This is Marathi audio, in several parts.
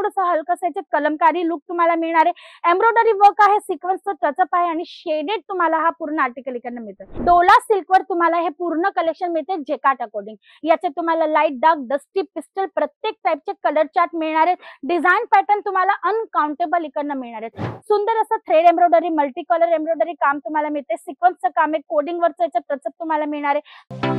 थोडंसं हलकंसं याच्यात कलमकारी लुक तुम्हाला मिळणार आहे। एम्ब्रॉयडरी वर्क आहे, सिक्वेन्सचं टचअप आहे आणि शेडेड तुम्हाला हा पूर्ण आर्टिकल इकडनं मिळतं। डोला सिल्कवर तुम्हाला हे पूर्ण कलेक्शन मिळते जेकार्ड अकॉर्डिंग। याच्यात तुम्हाला लाईट, डार्क, डस्टी, पिस्टल प्रत्येक टाईपचे कलर चार्ट मिळणार आहेत। डिझाइन पॅटर्न तुम्हाला अनकाउंटेबल इकडनं मिळणार आहेत। सुंदर असं thread embroidery, multi colour embroidery काम तुम्हाला मिळते। सिक्वेन्सचं काम आहे, कोडिंग वरचं याच्यात टचअप तुम्हाला मिळणार आहे।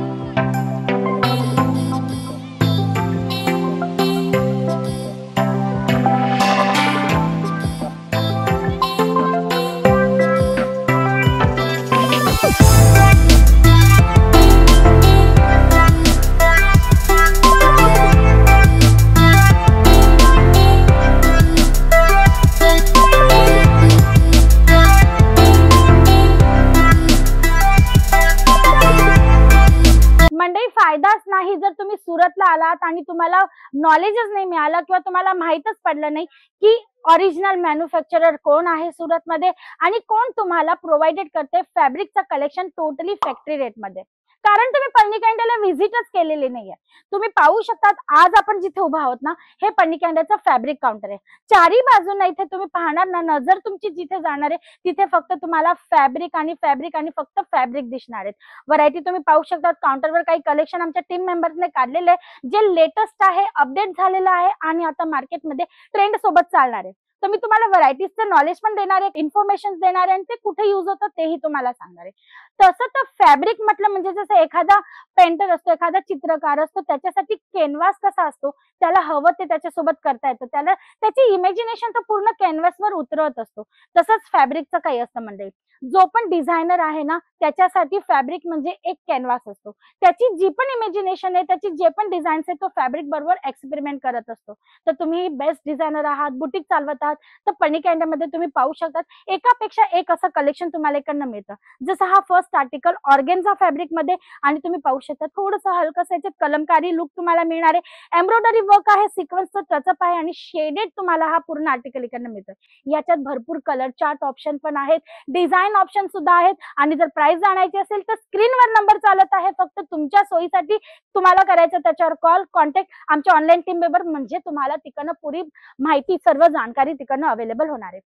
मंडळी फायदाच नाही जर तुम्ही सुरतला आलात आणि तुम्हाला नॉलेजच नाही मिळालं किंवा तुम्हाला माहीतच पडलं नाही की ओरिजिनल मॅन्युफॅक्चरर कोण आहे सुरतमध्ये आणि कोण तुम्हाला प्रोव्हाइडेड करते फॅब्रिकचं कलेक्शन टोटली फॅक्टरी रेटमध्ये। कारण तुम्ही पन्नीकॅन्डला व्हिजिटच केलेली नाहीये। तुम्ही पाहू शकतात आज आपण जिथे उभा आहोत ना, हे पन्नीकॅन्डचं फॅब्रिक काउंटर आहे। चारी बाजूंना इथे तुम्ही पाहणार ना, नजर तुमची जिथे जाणार आहे तिथे फक्त तुम्हाला फॅब्रिक आणि फक्त फॅब्रिक दिसणार आहेत। व्हरायटी तुम्ही पाहू शकतात। काउंटरवर काही कलेक्शन आमच्या टीम मेंबर्सने काढलेले आहे जे लेटेस्ट आहे, अपडेट झालेलं आहे आणि आता मार्केटमध्ये ट्रेंड सोबत चालणार आहे। तर मी तुम्हाला व्हरायटीजचं नॉलेज पण देणार आहे, इन्फॉर्मेशन देणार आहे आणि ते कुठे यूज होतं तेही तुम्हाला सांगणार आहे। तसं तर फॅब्रिक म्हटलं म्हणजे जसं एखादा पेंटर असतो, एखादा चित्रकार असतो, त्याच्यासाठी कॅनव्हास कसा असतो, त्याला हवं ते त्याच्यासोबत करता येतं, त्याला त्याची इमॅजिनेशन तर पूर्ण कॅनव्हासवर उतरवत असतो। तसंच फॅब्रिकचं काही असतं मंडळी। जो पण डिझायनर आहे ना, त्याच्यासाठी फॅब्रिक म्हणजे एक कॅनव्हास असतो। त्याची जी पण इमॅजिनेशन आहे, त्याची जे पण डिझाईन्स आहे, तो फॅब्रिक बरोबर एक्सपेरिमेंट करत असतो। तर तुम्ही बेस्ट डिझायनर आहात, बुटीक चालवत आहात, तर पन्नीकॅन्डमध्ये तुम्ही पाहू शकतात एकापेक्षा एक असं कलेक्शन तुम्हाला इकडनं मिळतं। जसं हा फर्स्ट आर्टिकल ऑर्गेन्झा फॅब्रिक मध्ये आणि तुम्ही पाहू शकता थोडंसं हलकंसं याच्यात कलमकारी लुक तुम्हाला मिळणार आहे। एम्ब्रॉयडरी वर्क आहे, सिक्वेन्सचं टचअप आहे आणि शेडेड तुम्हाला हा पूर्ण आर्टिकल इकडनं मिळतं। याच्यात भरपूर कलर चार्ट ऑप्शन पण आहेत, डिझाइन ऑप्शन सुद्धा आहेत आणि जर प्राइस जाणायची असेल तर स्क्रीनवर नंबर चालत आहे, फक्त तुमच्या सोयीसाठी तुम्हाला करायचं त्याच्यावर कॉल, कॉन्टॅक्ट आमच्या ऑनलाईन टीम मेंबर म्हणजे तुम्हाला तिकडनं पुरी माहिती, सर्व जानकारी तिकडनं अवेलेबल होणार आहे।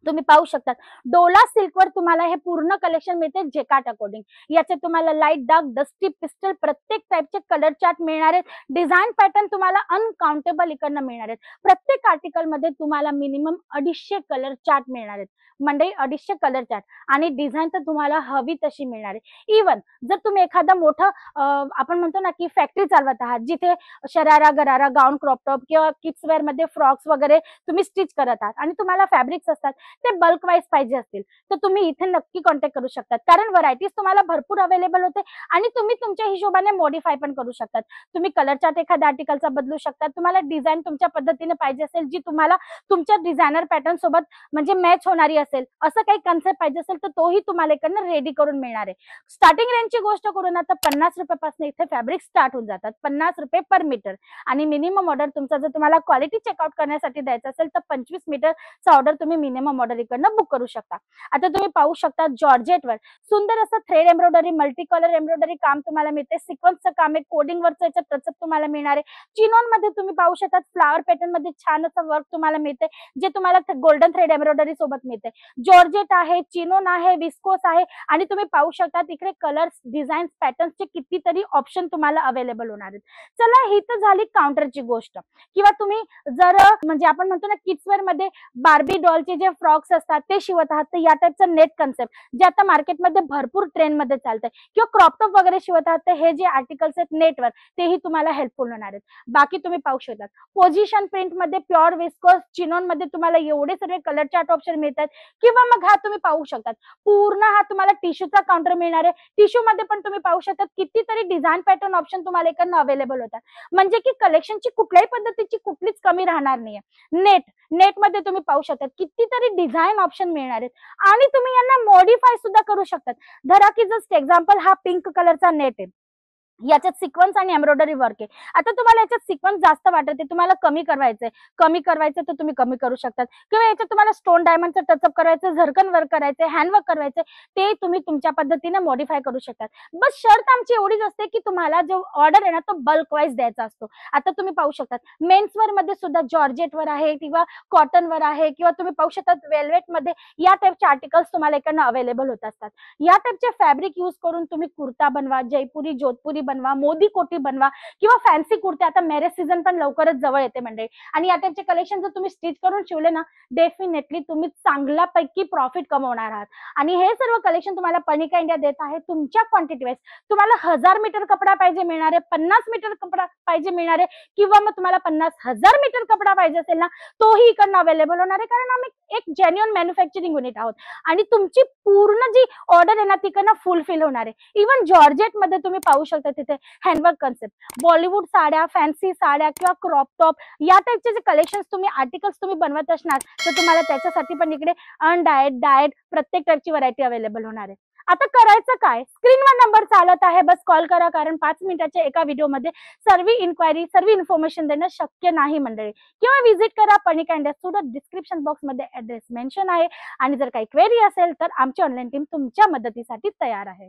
तुम्ही पाहू शकतात डोला सिल्कवर तुम्हाला हे पूर्ण कलेक्शन मिळते जेकार्ड अकॉर्डिंग। याच्यात तुम्हाला लाईट, डार्क, डस्टी, पिस्टल प्रत्येक टाईपचे कलर चार्ट मिळणार आहेत। डिझाइन पॅटर्न तुम्हाला अनकाउंटेबल इकडनं मिळणार आहेत। प्रत्येक आर्टिकल मध्ये तुम्हाला मिनिमम 250 कलर चार्ट मिळणार आहेत। मंडळी 250 कलर चार्ट आणि डिझाइन तर तुम्हाला हवी तशी मिळणार आहे। इवन जर तुम्ही एखादा मोठं आपण म्हणतो ना की फॅक्टरी चालवत आहात, जिथे शरारा, गरारा, गाऊन, क्रॉप टॉप किंवा किड्स वेअर मध्ये फ्रॉक्स वगैरे तुम्ही स्टिच करत आहात आणि तुम्हाला फॅब्रिक्स असतात ते बल्क वाईज पाहिजे असतील तर तुम्ही इथे नक्की कॉन्टॅक्ट करू शकतात। कारण व्हरायटीज तुम्हाला भरपूर अवेलेबल होते आणि तुम्ही तुमच्या हिशोबाने मॉडिफाय पण करू शकतात। तुम्ही कलर चार्ट एखाद्या आर्टिकलचा बदलू शकता। तुम्हाला डिझाइन तुमच्या पद्धतीने पाहिजे असेल, जी तुम्हाला तुमच्या डिझायनर पॅटर्न सोबत म्हणजे मॅच होणारी असेल, असं काही कन्सेप्ट पाहिजे असेल तर तोही तुम्हाला इकडनं रेडी करून मिळणार आहे। स्टार्टिंग रेंजची गोष्ट करू ना तर 50 रुपयापासून इथे फॅब्रिक स्टार्ट होऊन जातात, 50 रुपये पर मीटर। आणि मिनिमम ऑर्डर तुमचा जर तुम्हाला क्वालिटी चेकआउट करण्यासाठी द्यायचं असेल तर 25 मीटरचा ऑर्डर तुम्ही मिनिमम ऑर्डर इकडनं बुक करू शकता। आता तुम्ही पाहू शकता जॉर्जेटवर सुंदर असं thread embroidery, multi colour embroidery काम तुम्हाला मिळते। सिक्वेन्सचं काम आहे, कोडिंग वरचं याच्यात टचअप तुम्हाला मिळणार आहे। चिनॉन मध्ये तुम्ही पाहू शकता फ्लावर पॅटर्न मध्ये छान असं वर्क तुम्हाला मिळते, जे तुम्हाला गोल्डन थ्रेड एम्ब्रॉयडरी सोबत मिळते। जॉर्जेट आहे, चिनॉन आहे, विस्कोस आहे आणि तुम्ही पाहू शकता तिकडे कलर्स, डिझाईन्स, पॅटर्न्सचे कितीतरी ऑप्शन तुम्हाला अवेलेबल होणार आहेत। चला ही तर झाली काउंटरची गोष्ट। किंवा तुम्ही जर म्हणजे आपण म्हणतो ना किड्स वेअर मध्ये बार्बी डॉलचे जे फ्रॉक्स असतात ते शिवत आहात, तर या टाईपचं नेट कन्सेप्ट जे आता मार्केटमध्ये भरपूर ट्रेंड मध्ये चालतंय, किंवा क्रॉप टॉप वगैरे शिवत आहात, तर हे जे आर्टिकल्स आहेत नेटवर तेही तुम्हाला हेल्पफुल होणार आहेत। बाकी तुम्ही पाहू शकता पोझिशन प्रिंट मध्ये प्युअर विस्कोस, चिनॉन मध्ये तुम्हाला एवढे सगळे कलर चार्ट ऑप्शन मिळतात। किंवा मग हा तुम्ही पाहू शकतात पूर्ण हा तुम्हाला टिश्यूचा काउंटर मिळणार आहे। टिश्यू मध्ये पण तुम्ही पाहू शकता कितीतरी डिझाइन पॅटर्न ऑप्शन तुम्हाला इकडनं अवेलेबल होतात, म्हणजे की कलेक्शनची कुठल्याही पद्धतीची कुठलीच कमी राहणार नाहीये। नेट मध्ये तुम्ही पाहू शकता कितीतरी डिझाइन ऑप्शन मिळणार आहेत आणि तुम्ही यांना मॉडिफाय सुद्धा करू शकतात। धरा की जस्ट एक्झाम्पल हा पिंक कलरचा नेट आहे, याच्यात सिक्वन्स आणि एम्ब्रॉयडरी वर्क आहे. आता तुम्हाला याच्यात सिक्वन्स जास्त वाटते, तुम्हाला कमी करायचंय तर तुम्ही कमी करू शकतात, किंवा याच्यात तुम्हाला स्टोन डायमंडचं टचअप करायचं, झरकन वर्क करायचंय, हँडवर्क करायचंय, ते तुम्ही तुमच्या पद्धतीने मॉडिफाय करू शकतात. बस शर्त आमची एवढीच असते की तुम्हाला जो ऑर्डर आहे ना तो बल्क वाईज द्यायचा असतो. आता तुम्ही पाहू शकतात मेन्सवर मध्ये सुद्धा जॉर्जेट वर आहे किंवा कॉटन वर आहे, किंवा तुम्ही पाहू शकतात वेल्वेट मध्ये या टाइपचे आर्टिकल्स तुम्हाला इकडनं अवेलेबल होत असतात. या टाइपचे फॅब्रिक यूज करून तुम्ही कुर्ता बनवा, जयपुरी जोधपुरी बनवा, मोदी कोटी बनवा, किंवा फॅन्सी कुर्ते. आता मॅरेज सीझन पण लवकरच जवळ येते मंडळी, आणि या टाइपचे कलेक्शन जर तुम्ही स्टिच करून शिवले ना, डेफिनेटली तुम्ही चांगल्यापैकी प्रॉफिट कमवणार आहात. आणि हे सर्व कलेक्शन तुम्हाला पनिका इंडिया देत आहे तुमच्या क्वांटिटी वाईज. तुम्हाला 1000 मीटर कपडा पाहिजे मिळणारे, 50 मीटर कपडा पाहिजे मिळणारे, किंवा मग तुम्हाला 50,000 मीटर कपडा पाहिजे असेल ना, तोही इकडनं अवेलेबल होणार आहे, कारण आम्ही एक जेन्युइन मॅन्युफॅक्चरिंग युनिट आहोत. आणि तुमची पूर्ण जी ऑर्डर आहे ना तिकडनं फुलफिल होणार आहे. इव्हन जॉर्जेट मध्ये तुम्ही पाहू शकता तिथे हँडवर्क कन्सेप्ट, बॉलिवूड साड्या, फॅन्सी साड्या किंवा क्रॉप टॉप या टाइपचे जे कलेक्शन्स तुम्ही आर्टिकल्स तुम्ही बनवत असणार, तर तुम्हाला त्याच्यासाठी पण इकडे अनडायट, डायट प्रत्येक टाइपची व्हरायटी अवेलेबल होणार आहे. आता करायचं काय, स्क्रीनवर नंबर चालत आहे, बस कॉल करा, कारण 5 मिनिटाच्या एका व्हिडिओमध्ये सर्व इन्क्वायरी, सर्व इन्फॉर्मेशन देणं शक्य नाही मंडळी. किंवा व्हिजिट करा Panika India Surat, description box मध्ये ऍड्रेस मेन्शन आहे. आणि जर काही क्वेरी असेल तर आमची ऑनलाईन टीम तुमच्या मदतीसाठी तयार आहे.